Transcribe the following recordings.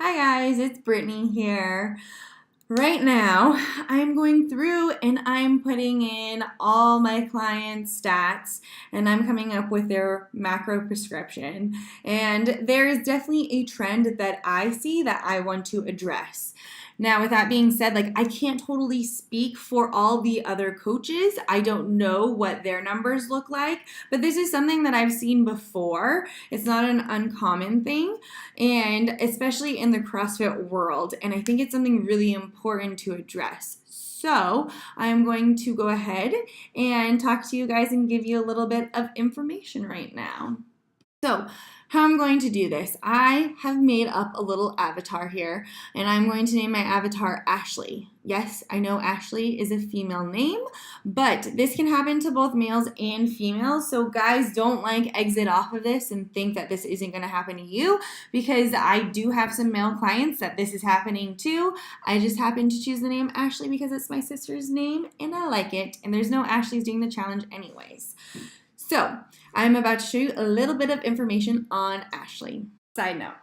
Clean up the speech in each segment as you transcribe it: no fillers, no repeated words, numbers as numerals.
Hi guys, it's Brittany here. Right now, I'm going through and I'm putting in all my clients' stats and I'm coming up with their macro prescription. And there is definitely a trend that I see that I want to address. Now, with that being said, I can't totally speak for all the other coaches. I don't know what their numbers look like, but this is something that I've seen before. It's not an uncommon thing, and especially in the CrossFit world. And I think it's something really important to address. So I'm going to go ahead and talk to you guys and give you a little bit of information right now. So how I'm going to do this, I have made up a little avatar here, and I'm going to name my avatar Ashley. Yes, I know Ashley is a female name, but this can happen to both males and females, so guys, don't exit off of this and think that this isn't going to happen to you, because I do have some male clients that this is happening to. I just happen to choose the name Ashley because it's my sister's name, and I like it, and there's no Ashleys doing the challenge anyways. So I'm about to show you a little bit of information on Ashley. Side note,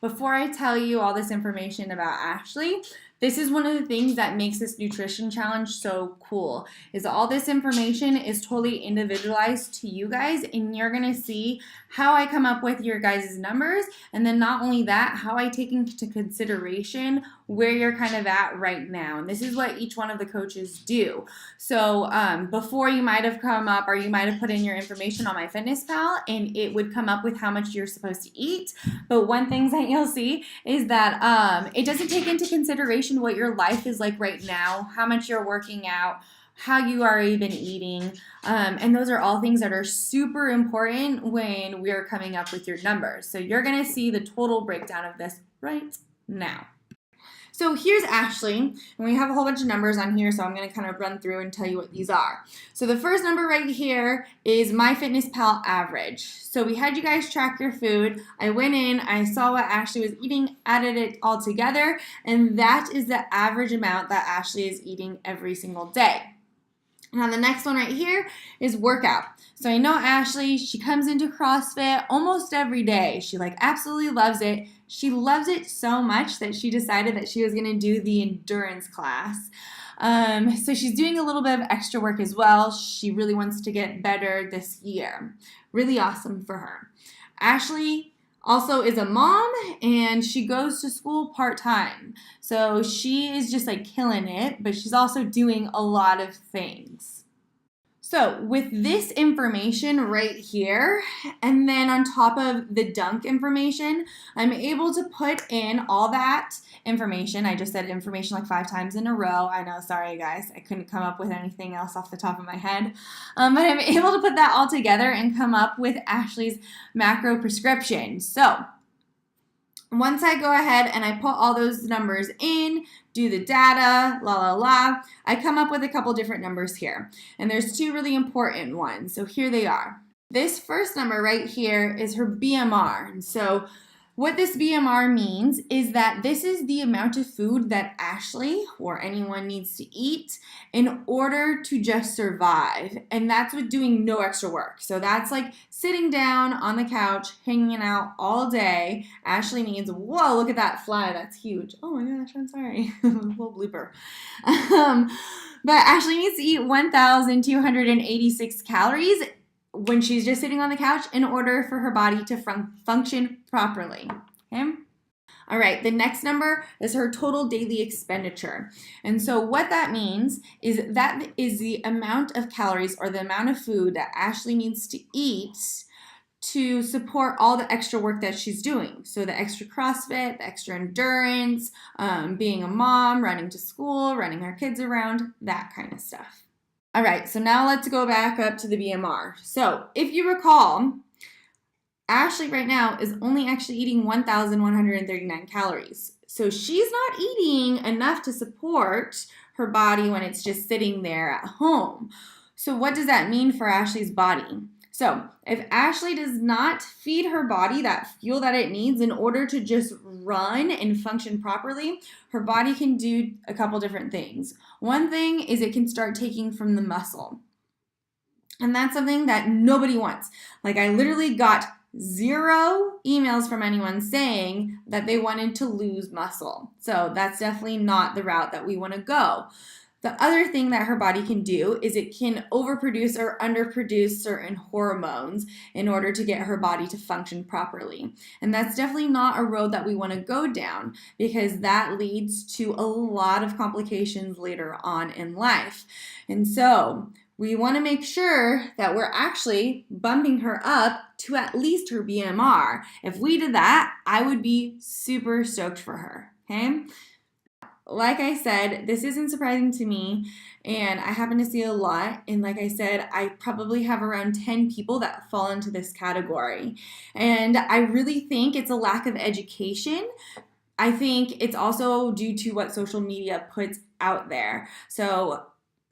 before I tell you all this information about Ashley, this is one of the things that makes this nutrition challenge so cool, is all this information is totally individualized to you guys, and you're going to see how I come up with your guys' numbers, and then not only that, how I take into consideration where you're kind of at right now. And this is what each one of the coaches do. So before, you might have come up, or you might have put in your information on MyFitnessPal, and it would come up with how much you're supposed to eat. But one thing that you'll see is that it doesn't take into consideration what your life is like right now, how much you're working out, how you are even eating, and those are all things that are super important when we're coming up with your numbers. So you're going to see the total breakdown of this right now. So here's Ashley, and we have a whole bunch of numbers on here, so I'm going to kind of run through and tell you what these are. So the first number right here is MyFitnessPal average. So we had you guys track your food. I went in, I saw what Ashley was eating, added it all together, and that is the average amount that Ashley is eating every single day. Now the next one right here is workout. So I know Ashley, she comes into CrossFit almost every day. She absolutely loves it. She loves it so much that she decided that she was going to do the endurance class. So she's doing a little bit of extra work as well. She really wants to get better this year. Really awesome for her. Ashley also is a mom, and she goes to school part-time. So she is just killing it, but she's also doing a lot of things. So with this information right here, and then on top of the dunk information, I'm able to put in all that information. I just said information 5 times in a row. I know, sorry guys, I couldn't come up with anything else off the top of my head. But I'm able to put that all together and come up with Ashley's macro prescription. So once I go ahead and I put all those numbers in, do the data, I come up with a couple different numbers here. And there's 2 really important ones. So here they are. This first number right here is her BMR. And so what this BMR means is that this is the amount of food that Ashley or anyone needs to eat in order to just survive. And that's with doing no extra work. So that's sitting down on the couch, hanging out all day. Ashley needs, whoa, look at that fly. That's huge. Oh my gosh, I'm sorry. Little blooper. But Ashley needs to eat 1,286 calories when she's just sitting on the couch in order for her body to function properly, okay? All right, the next number is her total daily expenditure. And so what that means is that is the amount of calories or the amount of food that Ashley needs to eat to support all the extra work that she's doing. So the extra CrossFit, the extra endurance, being a mom, running to school, running her kids around, that kind of stuff. All right, so now let's go back up to the BMR. So if you recall, Ashley right now is only actually eating 1,139 calories. So she's not eating enough to support her body when it's just sitting there at home. So what does that mean for Ashley's body? So if Ashley does not feed her body that fuel that it needs in order to just run and function properly, her body can do a couple different things. One thing is it can start taking from the muscle. And that's something that nobody wants. I literally got zero emails from anyone saying that they wanted to lose muscle. So that's definitely not the route that we want to go. The other thing that her body can do is it can overproduce or underproduce certain hormones in order to get her body to function properly. And that's definitely not a road that we want to go down, because that leads to a lot of complications later on in life. And so we want to make sure that we're actually bumping her up to at least her BMR. If we did that, I would be super stoked for her, okay? Like I said, this isn't surprising to me, and I happen to see a lot. And like I said, I probably have around 10 people that fall into this category. And I really think it's a lack of education. I think it's also due to what social media puts out there. So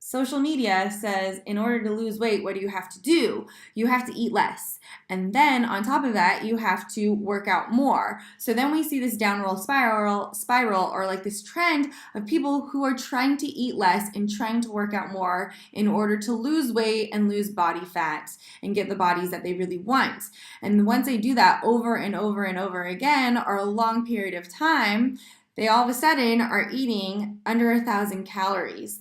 social media says, in order to lose weight, what do you have to do? You have to eat less. And then on top of that, you have to work out more. So then we see this downward spiral, or like this trend of people who are trying to eat less and trying to work out more in order to lose weight and lose body fat and get the bodies that they really want. And once they do that over and over and over again, or a long period of time, they all of a sudden are eating under 1,000 calories.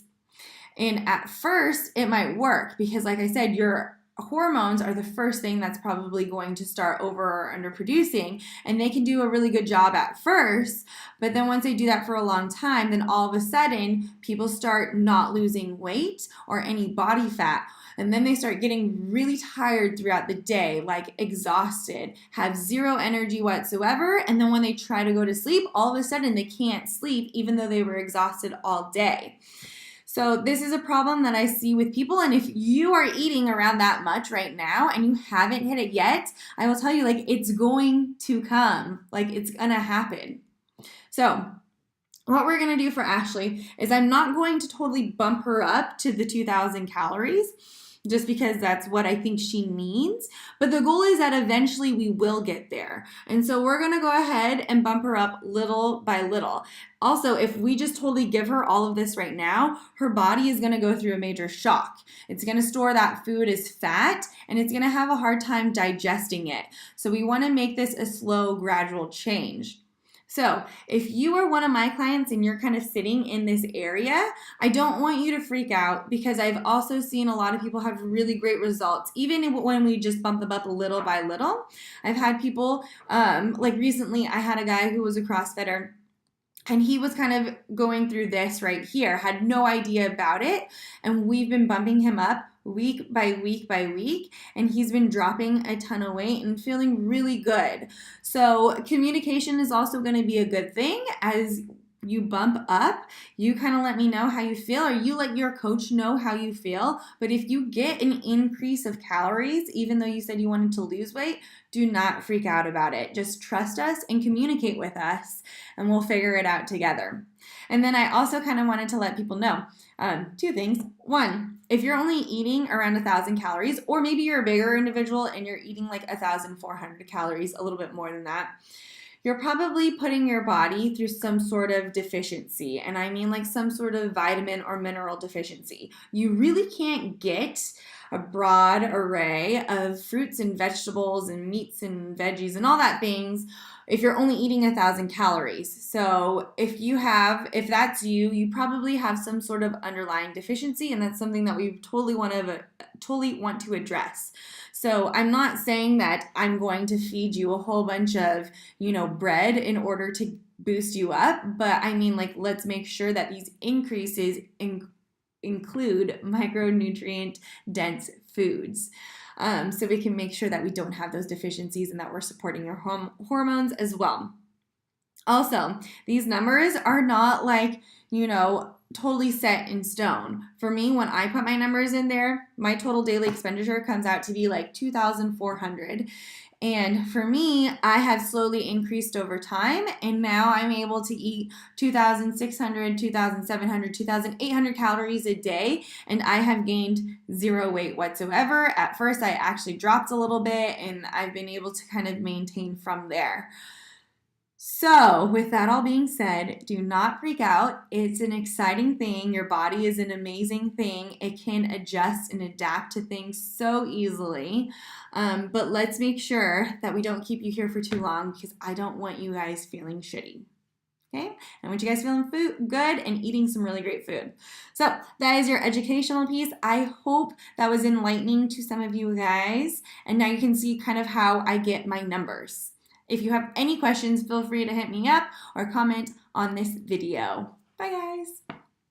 And at first, it might work because, like I said, your hormones are the first thing that's probably going to start over or underproducing, and they can do a really good job at first. But then once they do that for a long time, then all of a sudden, people start not losing weight or any body fat. And then they start getting really tired throughout the day, like exhausted, have zero energy whatsoever. And then when they try to go to sleep, all of a sudden they can't sleep even though they were exhausted all day. So this is a problem that I see with people, and if you are eating around that much right now and you haven't hit it yet, I will tell you, like, it's going to come. Like, it's gonna happen. So what we're gonna do for Ashley is I'm not going to totally bump her up to the 2,000 calories, just because that's what I think she needs. But the goal is that eventually we will get there. And so we're gonna go ahead and bump her up little by little. Also, if we just totally give her all of this right now, her body is gonna go through a major shock. It's gonna store that food as fat, and it's gonna have a hard time digesting it. So we wanna make this a slow, gradual change. So if you are one of my clients and you're kind of sitting in this area, I don't want you to freak out, because I've also seen a lot of people have really great results, even when we just bump them up little by little. I've had people, like recently I had a guy who was a CrossFitter, and he was kind of going through this right here, had no idea about it, and we've been bumping him up week by week by week, and he's been dropping a ton of weight and feeling really good. So communication is also going to be a good thing. As you bump up, you kind of let me know how you feel, or you let your coach know how you feel. But if you get an increase of calories, even though you said you wanted to lose weight, do not freak out about it. Just trust us and communicate with us, and we'll figure it out together. And then I also kind of wanted to let people know two things. One, if you're only eating around 1,000 calories, or maybe you're a bigger individual and you're eating like 1,400 calories, a little bit more than that, you're probably putting your body through some sort of deficiency. And I mean like some sort of vitamin or mineral deficiency. You really can't get a broad array of fruits and vegetables and meats and veggies and all that things if you're only eating 1,000 calories. So if that's you, you probably have some sort of underlying deficiency, and that's something that we totally want to address. So I'm not saying that I'm going to feed you a whole bunch of, bread in order to boost you up, but I mean, like, let's make sure that these increases include micronutrient dense foods. So we can make sure that we don't have those deficiencies and that we're supporting your hormones as well. Also, these numbers are not like, totally set in stone. For me, when I put my numbers in there, my total daily expenditure comes out to be like 2,400. And for me, I have slowly increased over time, and now I'm able to eat 2,600, 2,700, 2,800 calories a day, and I have gained zero weight whatsoever. At first, I actually dropped a little bit, and I've been able to kind of maintain from there. So, with that all being said, do not freak out. It's an exciting thing. Your body is an amazing thing. It can adjust and adapt to things so easily. But let's make sure that we don't keep you here for too long because I don't want you guys feeling shitty. Okay, I want you guys feeling good and eating some really great food. So that is your educational piece. I hope that was enlightening to some of you guys. And now you can see kind of how I get my numbers. If you have any questions, feel free to hit me up or comment on this video. Bye guys.